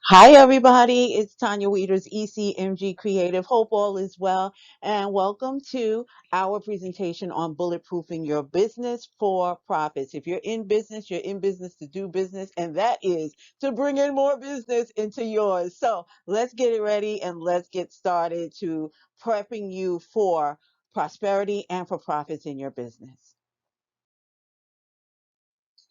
Hi, everybody. It's Tanya Weeders, ECMG Creative. Hope all is well. And welcome to our presentation on bulletproofing your business for profits. If you're in business to do business, and that is to bring in more business into yours. So let's get it ready and let's get started to prepping you for prosperity and for profits in your business.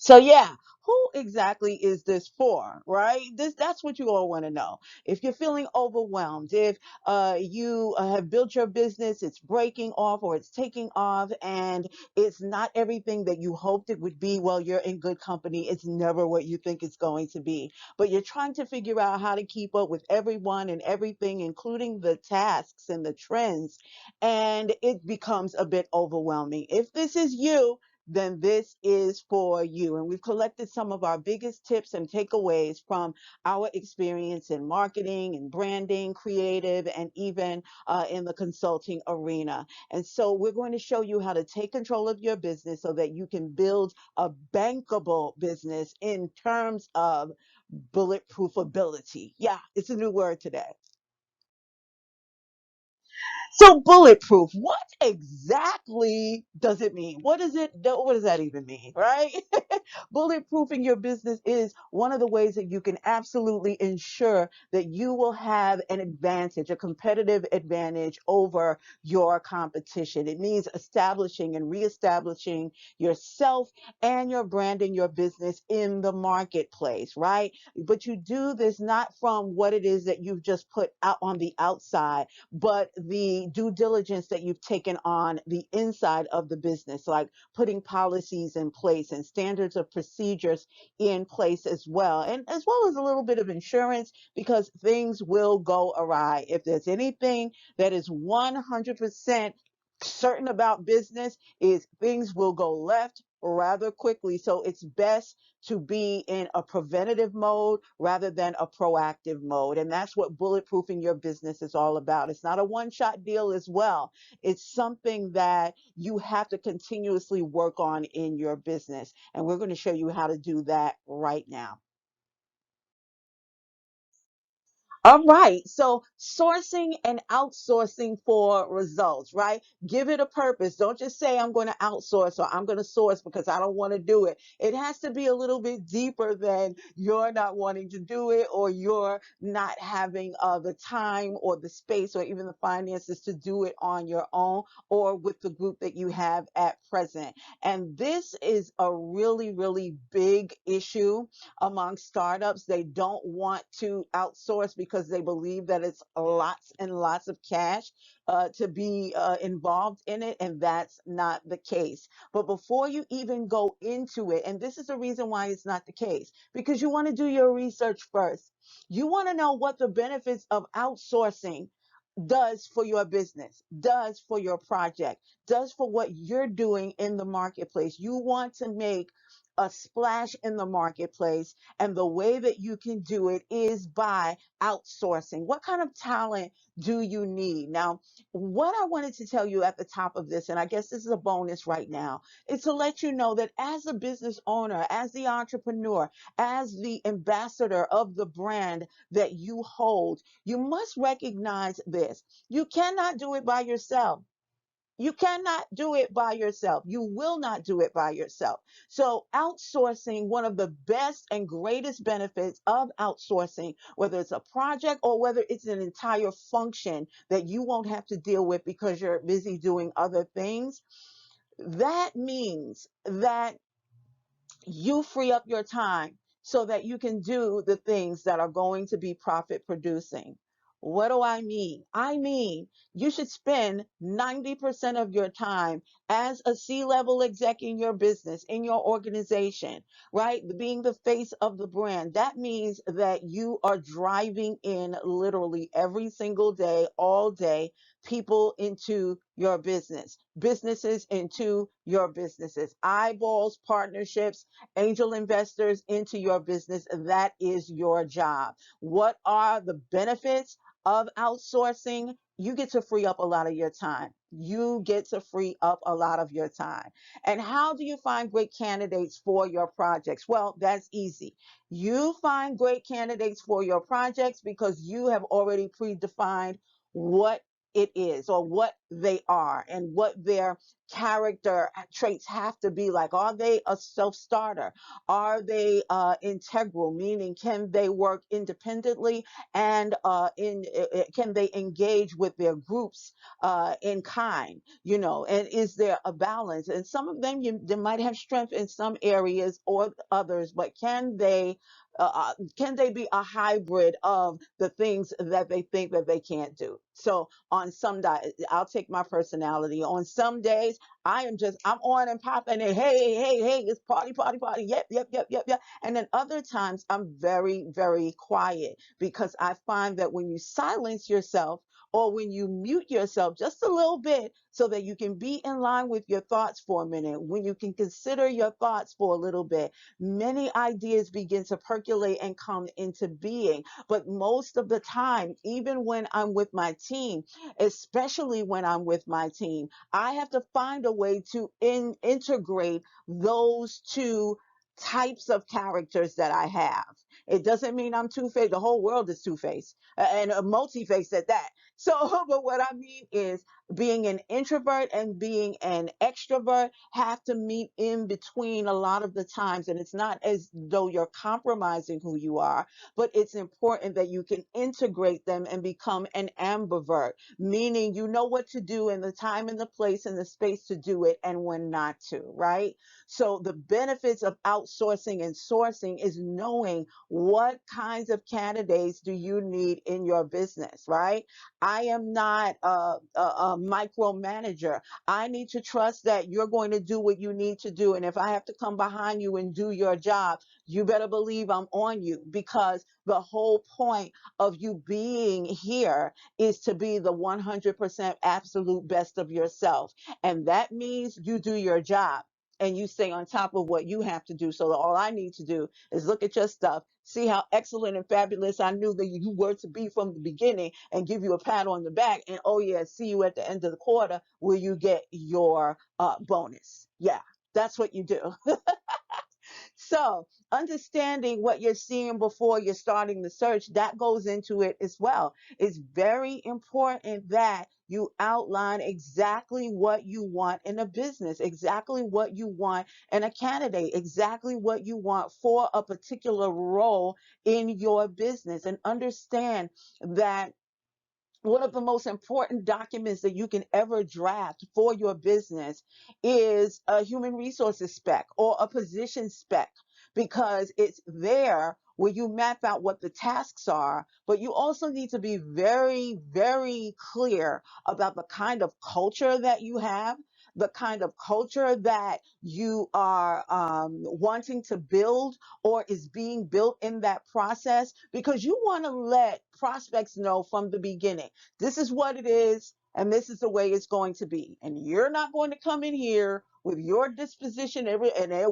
So yeah, who exactly is this for, right? That's what you all want to know. If you're feeling overwhelmed, if you have built your business, it's breaking off or it's taking off and it's not everything that you hoped it would be, well, you're in good company. It's never what you think it's going to be. But you're trying to figure out how to keep up with everyone and everything, including the tasks and the trends, and it becomes a bit overwhelming. If this is you, then this is for you. And we've collected some of our biggest tips and takeaways from our experience in marketing and branding, creative, and even in the consulting arena. And so we're going to show you how to take control of your business so that you can build a bankable business in terms of bulletproof ability. Yeah, it's a new word today. So bulletproof, what exactly does it mean? What does that even mean, right? Bulletproofing your business is one of the ways that you can absolutely ensure that you will have an advantage, a competitive advantage over your competition. It means establishing and reestablishing yourself and your brand and your business in the marketplace, right? But you do this not from what it is that you've just put out on the outside, but the due diligence that you've taken on the inside of the business, like putting policies in place and standards of procedures in place as well, and as well as a little bit of insurance because things will go awry. If there's anything that is 100% certain about business, is things will go left rather quickly. So it's best to be in a preventative mode rather than a proactive mode. And that's what bulletproofing your business is all about. It's not a one shot deal as well. It's something that you have to continuously work on in your business. And we're going to show you how to do that right now. All right. So sourcing and outsourcing for results, right? Give it a purpose. Don't just say I'm going to outsource or I'm going to source because I don't want to do it. It has to be a little bit deeper than you're not wanting to do it or you're not having the time or the space or even the finances to do it on your own or with the group that you have at present. And this is a really, really big issue among startups. They don't want to outsource because they believe that it's lots and lots of cash to be involved in it, and that's not the case. But before you even go into it, and this is the reason why it's not the case, because you want to do your research first. You want to know what the benefits of outsourcing does for your business, does for your project, does for what you're doing in the marketplace. You want to make a splash in the marketplace, and the way that you can do it is by outsourcing. What kind of talent do you need? Now, what I wanted to tell you at the top of this, and I guess this is a bonus right now, is to let you know that as a business owner, as the entrepreneur, as the ambassador of the brand that you hold, you must recognize this. You cannot do it by yourself. You cannot do it by yourself. You will not do it by yourself. So, outsourcing, one of the best and greatest benefits of outsourcing, whether it's a project or whether it's an entire function that you won't have to deal with because you're busy doing other things, that means that you free up your time so that you can do the things that are going to be profit producing. What do I mean? I mean, you should spend 90% of your time as a C-level exec in your business, in your organization, right? Being the face of the brand. That means that you are driving in literally every single day, all day, people into your business, businesses into your businesses, eyeballs, partnerships, angel investors into your business. That is your job. What are the benefits of outsourcing? you get to free up a lot of your time. You get to free up a lot of your time. And how do you find great candidates for your projects? Well, that's easy. You find great candidates for your projects because you have already predefined what it is or what they are and what their character traits have to be like. Are they a self-starter? Are they integral, meaning can they work independently and can they engage with their groups in kind, and is there a balance? And some of them, they might have strength in some areas or others, but can they be a hybrid of the things that they think that they can't do? So on some days, I'll take my personality. On some days, I'm on and popping and hey, hey, hey, it's party, party, party. Yep, yep, yep, yep, yep. And then other times I'm very, very quiet because I find that when you silence yourself or when you mute yourself just a little bit so that you can be in line with your thoughts for a minute, when you can consider your thoughts for a little bit, many ideas begin to percolate and come into being. But most of the time, even when I'm with my team, especially when I'm with my team, I have to find a way to integrate those two types of characters that I have. It doesn't mean I'm two-faced. The whole world is two-faced and a multi-faced at that. So, but what I mean is being an introvert and being an extrovert have to meet in between a lot of the times. And it's not as though you're compromising who you are, but it's important that you can integrate them and become an ambivert, meaning you know what to do in the time and the place and the space to do it and when not to, right? So the benefits of outsourcing and sourcing is knowing what kinds of candidates do you need in your business, right? I am not a micromanager. I need to trust that you're going to do what you need to do. And if I have to come behind you and do your job, you better believe I'm on you, because the whole point of you being here is to be the 100% absolute best of yourself. And that means you do your job and you stay on top of what you have to do. So all I need to do is look at your stuff, see how excellent and fabulous I knew that you were to be from the beginning, and give you a pat on the back. And oh yeah, see you at the end of the quarter where you get your bonus. Yeah, that's what you do. So understanding what you're seeing before you're starting the search, that goes into it as well. It's very important that you outline exactly what you want in a business, exactly what you want in a candidate, exactly what you want for a particular role in your business, and understand that one of the most important documents that you can ever draft for your business is a human resources spec or a position spec, because it's there where you map out what the tasks are, but you also need to be very, very clear about the kind of culture that you have, the kind of culture that you are wanting to build or is being built in that process, because you want to let prospects know from the beginning, this is what it is, and this is the way it's going to be. And you're not going to come in here with your disposition and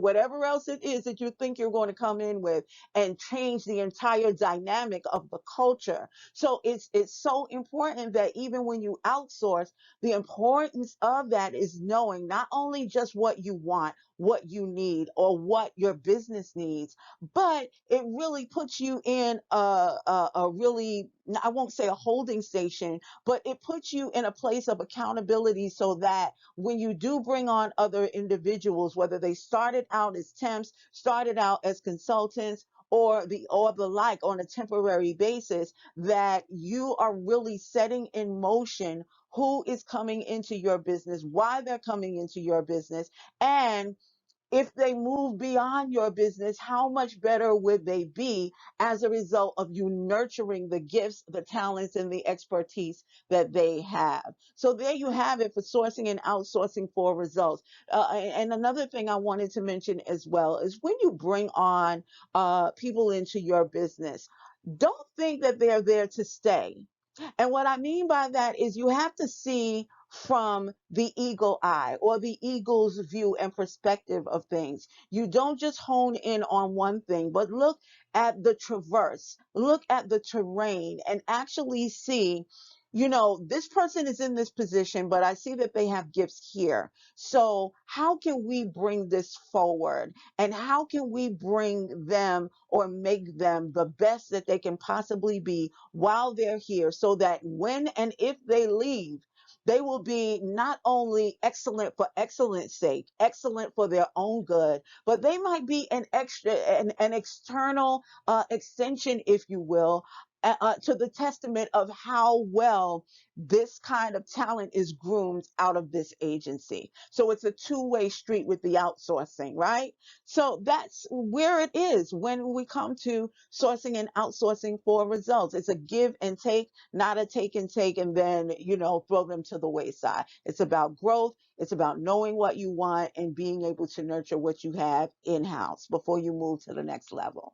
whatever else it is that you think you're going to come in with and change the entire dynamic of the culture. So it's so important that even when you outsource, the importance of that is knowing not only just what you want, what you need, or what your business needs, but it really puts you in a really, I won't say a holding station, but it puts you in a place of accountability, so that when you do bring on other individuals, whether they started out as temps, started out as consultants, or the like on a temporary basis, that you are really setting in motion who is coming into your business, why they're coming into your business, and if they move beyond your business, how much better would they be as a result of you nurturing the gifts, the talents, and the expertise that they have? So there you have it for sourcing and outsourcing for results. And another thing I wanted to mention as well is when you bring on people into your business, don't think that they're there to stay. And what I mean by that is you have to see from the eagle eye or the eagle's view and perspective of things. You don't just hone in on one thing, but look at the traverse, look at the terrain, and actually see, this person is in this position, but I see that they have gifts here. So how can we bring this forward? And how can we bring them or make them the best that they can possibly be while they're here, so that when and if they leave, they will be not only excellent for excellence sake, excellent for their own good, but they might be an external extension, if you will, to the testament of how well this kind of talent is groomed out of this agency. So it's a two-way street with the outsourcing, right? So that's where it is when we come to sourcing and outsourcing for results. It's a give and take, not a take and take and then, throw them to the wayside. It's about growth. It's about knowing what you want and being able to nurture what you have in-house before you move to the next level.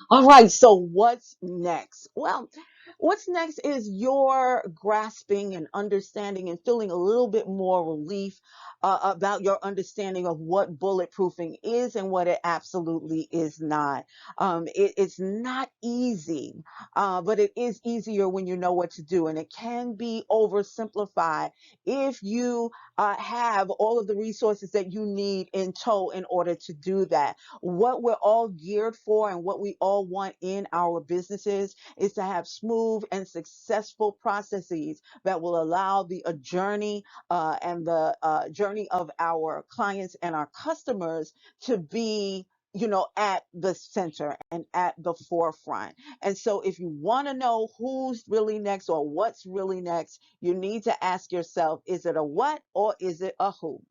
All right, so what's next? Well, what's next is your grasping and understanding and feeling a little bit more relief about your understanding of what bulletproofing is and what it absolutely is not. It's not easy, but it is easier when you know what to do, and it can be oversimplified if you have all of the resources that you need in tow in order to do that. What we're all geared for and what we all want in our businesses is to have smooth and successful processes that will allow the journey and the journey of our clients and our customers to be at the center and at the forefront. And so if you want to know who's really next or what's really next, you need to ask yourself, is it a what or is it a who?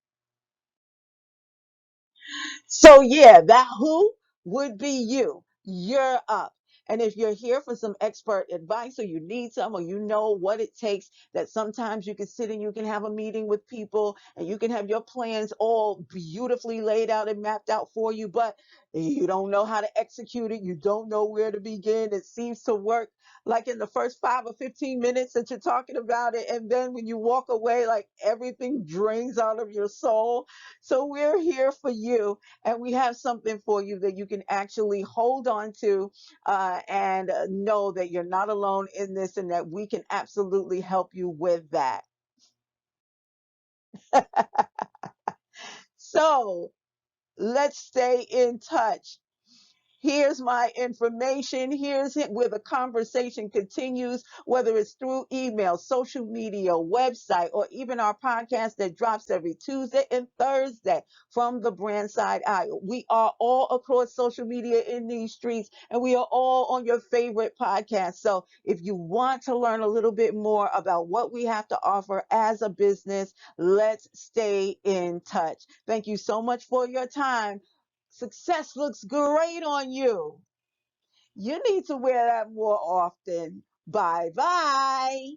So yeah, that who would be you. You're up. And if you're here for some expert advice or you need some or you know what it takes, that sometimes you can sit and you can have a meeting with people and you can have your plans all beautifully laid out and mapped out for you, but you don't know how to execute it. You don't know where to begin. It seems to work like in the first 5 or 15 minutes that you're talking about it. And then when you walk away, like everything drains out of your soul. So we're here for you, and we have something for you that you can actually hold on to and know that you're not alone in this and that we can absolutely help you with that. So let's stay in touch. Here's my information. Here's it where the conversation continues, whether it's through email, social media, website, or even our podcast that drops every Tuesday and Thursday from the brand side eye. We are all across social media in these streets, and we are all on your favorite podcast. So if you want to learn a little bit more about what we have to offer as a business, let's stay in touch. Thank you so much for your time. Success looks great on you. You need to wear that more often. Bye bye.